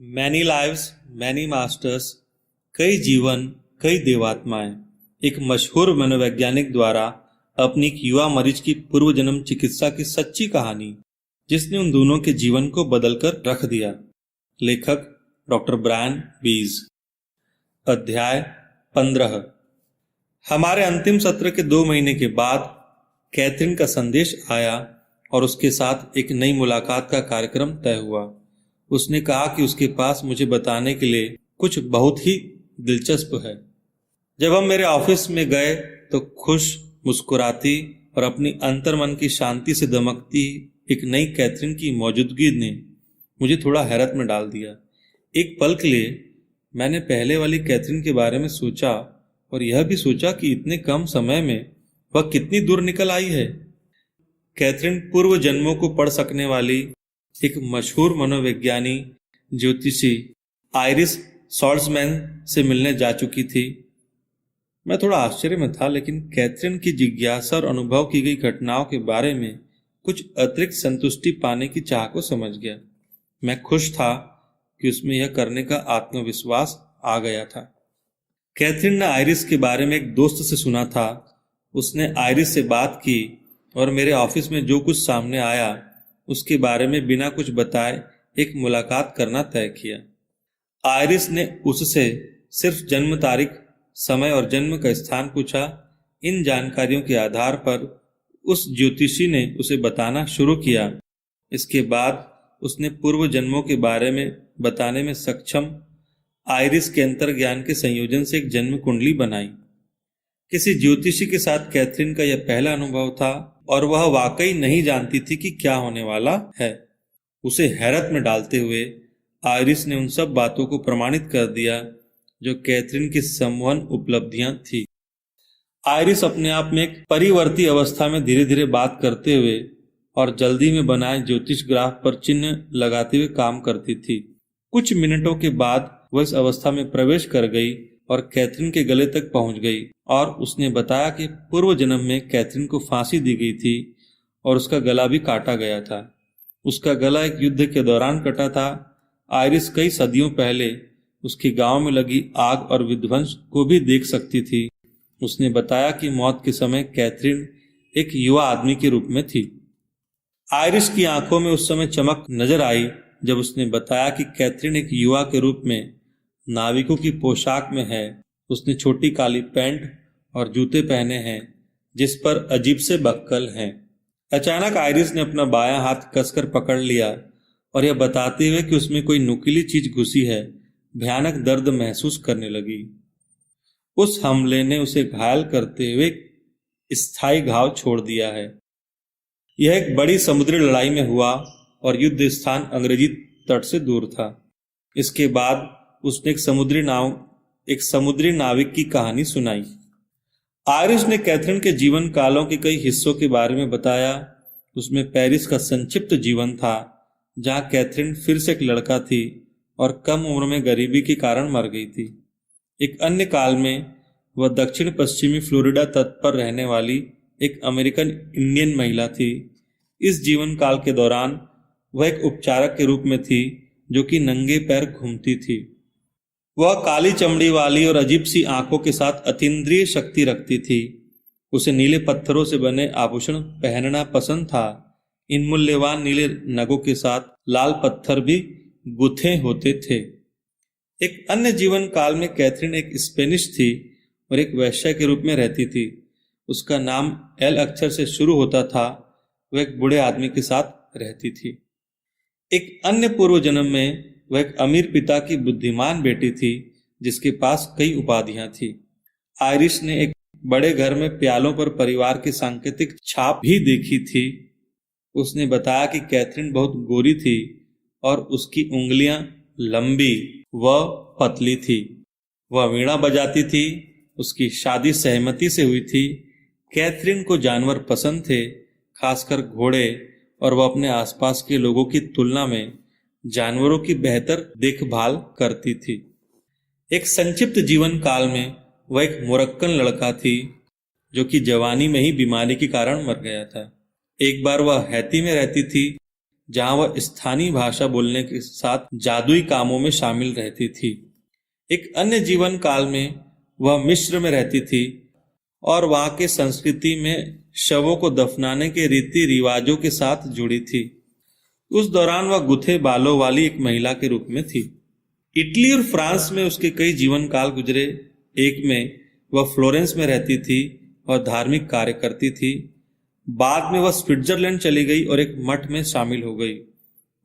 Many lives many masters, कई जीवन कई देवात्माएं। एक मशहूर मनोवैज्ञानिक द्वारा अपनी एक युवा मरीज की पूर्व जन्म चिकित्सा की सच्ची कहानी, जिसने उन दोनों के जीवन को बदलकर रख दिया। लेखक डॉक्टर ब्रायन बीज। अध्याय 15। हमारे अंतिम सत्र के 2 महीने के बाद कैथरीन का संदेश आया और उसके साथ एक नई मुलाकात का कार्यक्रम तय हुआ। उसने कहा कि उसके पास मुझे बताने के लिए कुछ बहुत ही दिलचस्प है। जब हम मेरे ऑफिस में गए तो खुश, मुस्कुराती और अपनी अंतर्मन की शांति से दमकती एक नई कैथरीन की मौजूदगी ने मुझे थोड़ा हैरत में डाल दिया। एक पल के लिए मैंने पहले वाली कैथरीन के बारे में सोचा और यह भी सोचा कि इतने कम समय में वह कितनी दूर निकल आई है। कैथरीन पूर्व जन्मों को पढ़ सकने वाली एक मशहूर मनोविज्ञानी ज्योतिषी आइरिस सॉल्ट्जमैन से मिलने जा चुकी थी। मैं थोड़ा आश्चर्य में था, लेकिन कैथरीन की जिज्ञासा और अनुभव की गई घटनाओं के बारे में कुछ अतिरिक्त संतुष्टि पाने की चाह को समझ गया। मैं खुश था कि उसमें यह करने का आत्मविश्वास आ गया था। कैथरीन ने आइरिस के बारे में एक दोस्त से सुना था। उसने आइरिस से बात की और मेरे ऑफिस में जो कुछ सामने आया उसके बारे में बिना कुछ बताए एक मुलाकात करना तय किया। आइरिस ने उससे सिर्फ जन्म तारीख, समय और जन्म का स्थान पूछा। इन जानकारियों के आधार पर उस ज्योतिषी ने उसे बताना शुरू किया। इसके बाद उसने पूर्व जन्मों के बारे में बताने में सक्षम आइरिस के अंतर्ज्ञान के संयोजन से एक जन्म कुंडली बनाई। किसी ज्योतिषी के साथ कैथरीन का यह पहला अनुभव था और वह वाकई नहीं जानती थी कि क्या होने वाला है। उसे हैरत में डालते हुए आइरिस ने उन सब बातों को प्रमाणित कर दिया जो कैथरीन की संवहन उपलब्धियां थी। आइरिस अपने आप में एक परिवर्ती अवस्था में धीरे धीरे बात करते हुए और जल्दी में बनाए ज्योतिष ग्राफ पर चिन्ह लगाते हुए काम करती थी। कुछ मिनटों के बाद वह इस अवस्था में प्रवेश कर गई और कैथरीन के गले तक पहुंच गई और उसने बताया कि पूर्व जन्म में कैथरीन को फांसी दी गई थी और उसका गला भी काटा गया था। उसका गला एक युद्ध के दौरान कटा था। आइरिस कई सदियों पहले उसके गांव में लगी आग और विध्वंस को भी देख सकती थी। उसने बताया कि मौत के समय कैथरीन एक युवा आदमी के रूप में थी। आइरिस की आंखों में उस समय चमक नजर आई जब उसने बताया कि कैथरीन एक युवा के रूप में नाविकों की पोशाक में है। उसने छोटी काली पैंट और जूते पहने हैं जिस पर अजीब से बक्कल हैं। अचानक आइरिस ने अपना बायां हाथ कसकर पकड़ लिया और यह बताते हुए कि उसमें कोई नुकीली चीज घुसी है, भयानक दर्द महसूस करने लगी। उस हमले ने उसे घायल करते हुए स्थायी घाव छोड़ दिया है। यह एक बड़ी समुद्री लड़ाई में हुआ और युद्ध स्थान अंग्रेजी तट से दूर था। इसके बाद उसने एक समुद्री नाविक की कहानी सुनाई। आइरिस ने कैथरीन के जीवन कालों के कई हिस्सों के बारे में बताया। उसमें पेरिस का संक्षिप्त जीवन था, जहां कैथरीन फिर से एक लड़का थी और कम उम्र में गरीबी के कारण मर गई थी। एक अन्य काल में वह दक्षिण पश्चिमी फ्लोरिडा तट पर रहने वाली एक अमेरिकन इंडियन महिला थी। इस जीवन काल के दौरान वह एक उपचारक के रूप में थी जो कि नंगे पैर घूमती थी। वह काली चमड़ी वाली और अजीब सी आंखों के साथ अतीन्द्रिय शक्ति रखती थी। उसे नीले पत्थरों से बने आभूषण पहनना पसंद था। इन मूल्यवान नीले नगों के साथ लाल पत्थर भी गुथे होते थे। एक अन्य जीवन काल में कैथरीन एक स्पेनिश थी और एक वेश्या के रूप में रहती थी। उसका नाम एल अक्षर से शुरू होता था। वह एक बूढ़े आदमी के साथ रहती थी। एक अन्य पूर्व जन्म में वह एक अमीर पिता की बुद्धिमान बेटी थी जिसके पास कई उपाधियां थी। आइरिस ने एक बड़े घर में प्यालों पर परिवार की सांकेतिक छाप भी देखी थी। उसने बताया कि कैथरीन बहुत गोरी थी और उसकी उंगलियां लंबी व पतली थी। वह वीणा बजाती थी। उसकी शादी सहमति से हुई थी। कैथरीन को जानवर पसंद थे, खासकर घोड़े, और वह अपने आसपास के लोगों की तुलना में जानवरों की बेहतर देखभाल करती थी। एक संक्षिप्त जीवन काल में वह एक मोरक्कन लड़का थी जो कि जवानी में ही बीमारी के कारण मर गया था। एक बार वह हैती में रहती थी जहां वह स्थानीय भाषा बोलने के साथ जादुई कामों में शामिल रहती थी। एक अन्य जीवन काल में वह मिस्र में रहती थी और वहां के संस्कृति में शवों को दफनाने के रीति रिवाजों के साथ जुड़ी थी। उस दौरान वह गुथे बालों वाली एक महिला के रूप में थी। इटली और फ्रांस में उसके कई जीवन काल गुजरे। एक में वह फ्लोरेंस में रहती थी और धार्मिक कार्य करती थी। बाद में वह स्विट्जरलैंड चली गई और एक मठ में शामिल हो गई।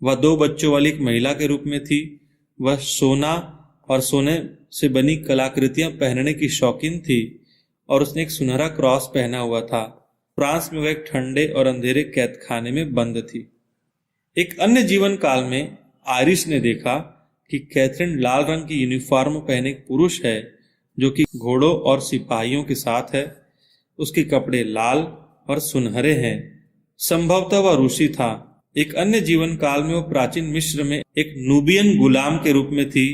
वह 2 बच्चों वाली एक महिला के रूप में थी। वह सोना और सोने से बनी कलाकृतियां पहनने की शौकीन थी और उसने एक सुनहरा क्रॉस पहना हुआ था। फ्रांस में वह एक ठंडे और अंधेरे कैद खाने में बंद थी। एक अन्य जीवन काल में आयरिश ने देखा कि कैथरीन लाल रंग की यूनिफॉर्म पहने एक पुरुष है जो कि घोड़ों और सिपाहियों के साथ है। उसके कपड़े लाल और सुनहरे हैं। संभवतः वह रूसी था। एक अन्य जीवन काल में वो प्राचीन मिस्र में एक नूबियन गुलाम के रूप में थी,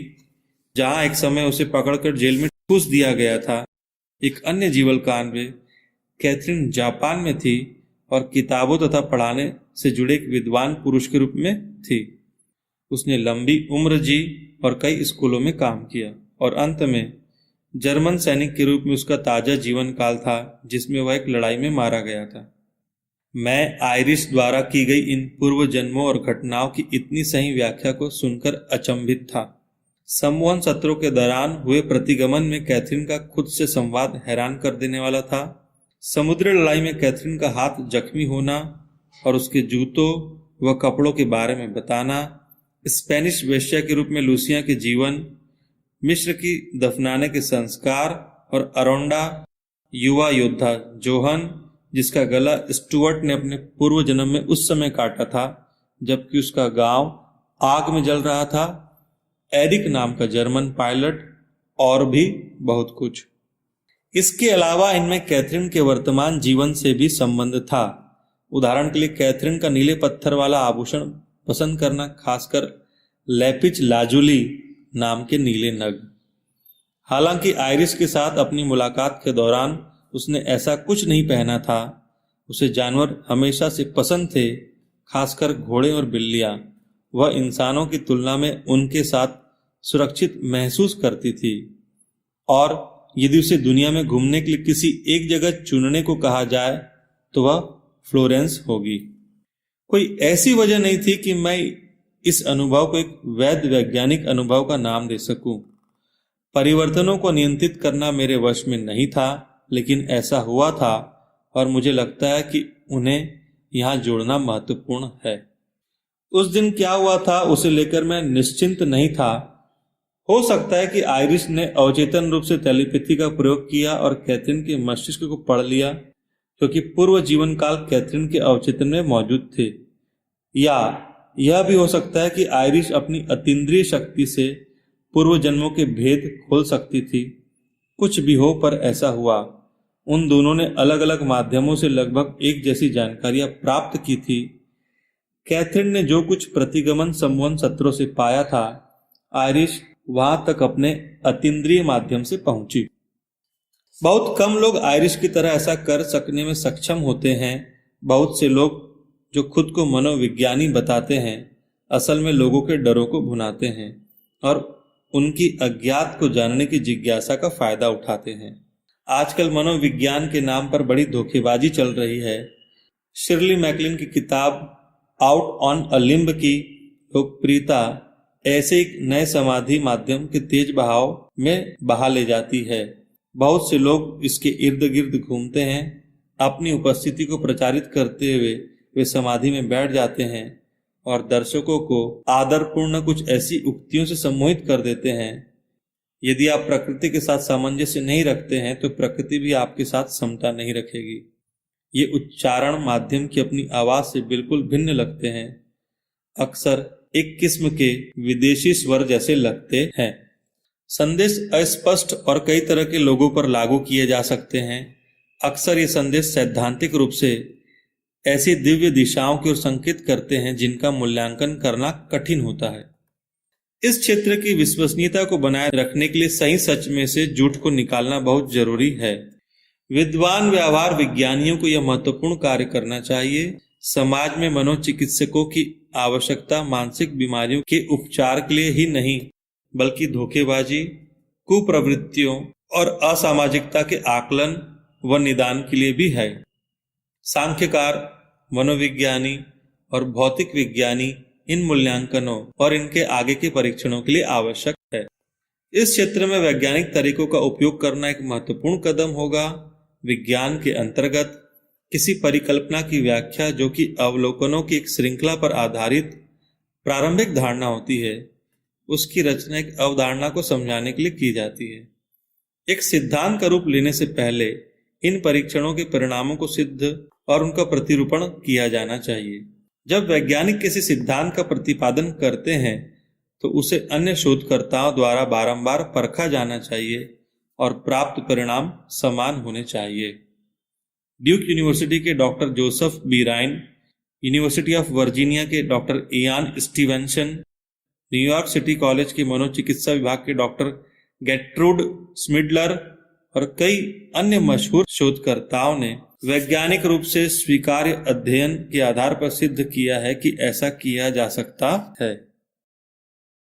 जहां एक समय उसे पकड़कर जेल में ठूस दिया गया था। एक अन्य जीवन काल में कैथरीन जापान में थी और किताबों तथा पढ़ाने से जुड़े एक विद्वान पुरुष के रूप में थी। उसने लंबी उम्र जी और कई स्कूलों में काम किया और अंत में जर्मन सैनिक के रूप में उसका ताजा जीवन काल था, जिसमें वह एक लड़ाई में मारा गया था। मैं आयरिश द्वारा की गई इन पूर्व जन्मों और घटनाओं की इतनी सही व्याख्या को सुनकर अचंभित था। संवहन सत्रों के दौरान हुए प्रतिगमन में कैथरीन का खुद से संवाद हैरान कर देने वाला था। समुद्री लड़ाई में कैथरीन का हाथ जख्मी होना और उसके जूतों व कपड़ों के बारे में बताना, स्पेनिश वेश्या के रूप में लूसिया के जीवन, मिस्र की दफनाने के संस्कार और अरोंडा युवा योद्धा जोहन, जिसका गला स्टुअर्ट ने अपने पूर्व जन्म में उस समय काटा था जबकि उसका गांव आग में जल रहा था, एरिक नाम का जर्मन पायलट और भी बहुत कुछ। इसके अलावा इनमें कैथरीन के वर्तमान जीवन से भी संबंध था। उदाहरण के लिए कैथरीन का नीले पत्थर वाला आभूषण पसंद करना, खासकर लैपिज लाजुली नाम के नीले नग। हालांकि आयरिश के साथ अपनी मुलाकात के दौरान उसने ऐसा कुछ नहीं पहना था। उसे जानवर हमेशा से पसंद थे, खासकर घोड़े और बिल्लियां। वह इंसानों की तुलना में उनके साथ सुरक्षित महसूस करती थी और यदि उसे दुनिया में घूमने के लिए किसी एक जगह चुनने को कहा जाए तो वह फ्लोरेंस होगी। कोई ऐसी वजह नहीं थी कि मैं इस अनुभव को एक वैध वैज्ञानिक अनुभव का नाम दे सकूं। परिवर्तनों को नियंत्रित करना मेरे वश में नहीं था, लेकिन ऐसा हुआ था और मुझे लगता है कि उन्हें यहां जोड़ना महत्वपूर्ण है। उस दिन क्या हुआ था उसे लेकर मैं निश्चिंत नहीं था। हो सकता है कि आयरिश ने अवचेतन रूप से टेलीपैथी का प्रयोग किया और कैथरीन के मस्तिष्क को पढ़ लिया, क्योंकि पूर्व जीवन काल कैथरीन के अवचेतन में मौजूद थे। या यह भी हो सकता है कि आयरिश अपनी अतीन्द्रिय शक्ति से पूर्व जन्मों के भेद खोल सकती थी। कुछ भी हो, पर ऐसा हुआ। उन दोनों ने अलग अलग माध्यमों से लगभग एक जैसी जानकारियां प्राप्त की थी। कैथरीन ने जो कुछ प्रतिगमन संवहन सत्रों से पाया था, आयरिश वहां तक अपने अतीन्द्रिय माध्यम से पहुंची। बहुत कम लोग आयरिश की तरह ऐसा कर सकने में सक्षम होते हैं। बहुत से लोग जो खुद को मनोविज्ञानी बताते हैं, असल में लोगों के डरों को भुनाते हैं और उनकी अज्ञात को जानने की जिज्ञासा का फायदा उठाते हैं। आजकल मनोविज्ञान के नाम पर बड़ी धोखेबाजी चल रही है। शिर्ली मैकलिन की किताब आउट ऑन अ लिम्ब की लोकप्रियता ऐसे एक नए समाधि माध्यम के तेज बहाव में बहा ले जाती है। बहुत से लोग इसके इर्द गिर्द घूमते हैं। अपनी उपस्थिति को प्रचारित करते हुए वे समाधि में बैठ जाते हैं और दर्शकों को आदरपूर्ण कुछ ऐसी उक्तियों से सम्मोहित कर देते हैं। यदि आप प्रकृति के साथ सामंजस्य नहीं रखते हैं तो प्रकृति भी आपके साथ समता नहीं रखेगी। ये उच्चारण माध्यम की अपनी आवाज से बिल्कुल भिन्न लगते हैं, अक्सर एक किस्म के विदेशी स्वर जैसे लगते हैं। संदेश अस्पष्ट और कई तरह के लोगों पर लागू किए जा सकते हैं। अक्सर ये संदेश सैद्धांतिक रूप से ऐसी दिव्य दिशाओं की ओर संकेत करते हैं जिनका मूल्यांकन करना कठिन होता है। इस क्षेत्र की विश्वसनीयता को बनाए रखने के लिए सही सच में से झूठ को निकालना बहुत जरूरी है। विद्वान व्यवहार विज्ञानियों को यह महत्वपूर्ण कार्य करना चाहिए। समाज में मनोचिकित्सकों की आवश्यकता मानसिक बीमारियों के उपचार के लिए ही नहीं, बल्कि धोखेबाजी, कुप्रवृत्तियों और असामाजिकता के आकलन व निदान के लिए भी है। सांख्यकार, मनोविज्ञानी और भौतिक विज्ञानी इन मूल्यांकनों और इनके आगे के परीक्षणों के लिए आवश्यक है। इस क्षेत्र में वैज्ञानिक तरीकों का उपयोग करना एक महत्वपूर्ण कदम होगा। विज्ञान के अंतर्गत किसी परिकल्पना की व्याख्या, जो कि अवलोकनों की एक श्रृंखला पर आधारित प्रारंभिक धारणा होती है, उसकी रचना एक अवधारणा को समझाने के लिए की जाती है। एक सिद्धांत का रूप लेने से पहले इन परीक्षणों के परिणामों को सिद्ध और उनका प्रतिरूपण किया जाना चाहिए। जब वैज्ञानिक किसी सिद्धांत का प्रतिपादन करते हैं तो उसे अन्य शोधकर्ताओं द्वारा बारंबार परखा जाना चाहिए और प्राप्त परिणाम समान होने चाहिए। ड्यूक यूनिवर्सिटी के doctor Joseph B Rhine, University of Virginia के doctor Ian Stevenson, New York city college के मनोचिकित्सा विभाग के डॉक्टर गेर्ट्रूड स्मिडलर और कई अन्य मशहूर शोधकर्ताओं ने वैज्ञानिक रूप से स्वीकार्य अध्ययन के आधार पर सिद्ध किया है कि ऐसा किया जा सकता है।